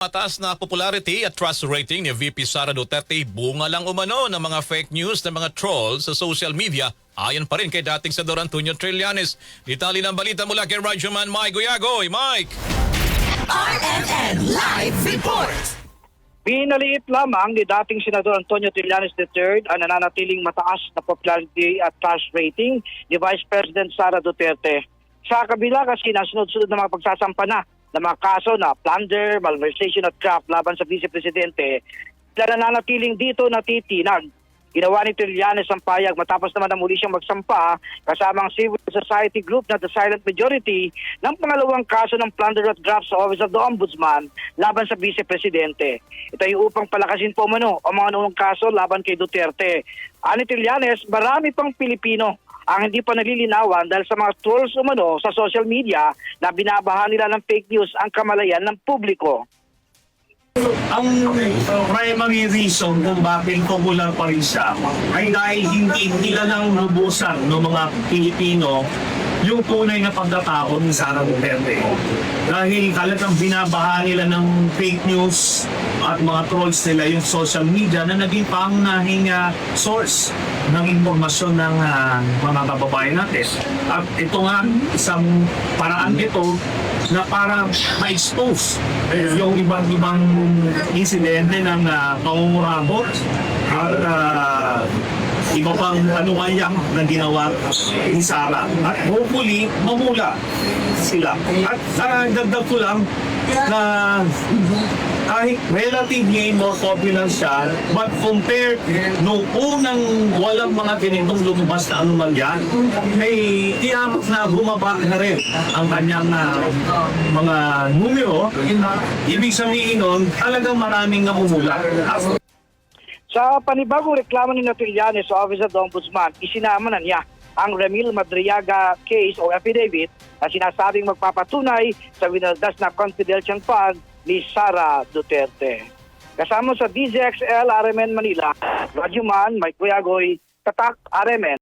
Mataas na popularity at trust rating ni VP Sara Duterte, bunga lang umano ng mga fake news ng mga trolls sa social media. Ayon pa rin kay dating Senador Antonio Trillanes. Ditali ng balita mula kay Radyoman Mike Guyagoy. Mike! RMN Live Report! Pinaliit lamang ni dating Senador Antonio Trillanes III ang nananatiling mataas na popularity at trust rating ni Vice President Sara Duterte. Sa kabila kasi na sunod-sunod na mga pagsasampa na ng mga kaso na plunder, malversation at graft laban sa Vice Presidente, sila nananatiling dito natitinag. Ginawa ni Trillanes ang payag matapos naman na muli siyang magsampa kasama ang civil society group na The Silent Majority ng pangalawang kaso ng plunder at graft sa Office of the Ombudsman laban sa Vice Presidente. Ito ay upang palakasin po umano ang mga noong kaso laban kay Duterte. Ani Trillanes, marami pang Pilipino ang hindi pa nalilinawan dahil sa mga trolls umano sa social media na binabahan nila ng fake news ang kamalayan ng publiko. Ang primary reason kung bakit popular pa rin siya ay dahil hindi nila nang lubusan ng mga Pilipino yung tunay na pagkatao ni Sara Duterte. Dahil kalatang binabaha nila ng fake news at mga trolls nila yung social media na naging pangunahing source ng impormasyon ng mga kababayan natin. At ito nga, isang paraan ito na para ma-expose yung ibang insidente ng pangungurabot at iba pang anumayak na ginawa ni Sara. At hopefully, mamula sila. At dagdag ko lang na kahit relatively more popular siya, but compared nung unang walang mga ganitong lumabas na anomalya, ay tiyak na bumaba na rin ang kanyang mga numero. Ibig sabihin nun, talagang maraming namumula. Sa panibagong reklamo ni Trillanes sa Office of the Ombudsman, isinama na niya ang Ramil Madriaga case o affidavit na sinasabing magpapatunay sa winaldas na confidential fund ni Sara Duterte. Kasama sa DZXL RMN Manila, Radyoman Mike Guyagoy, Tatak RMN.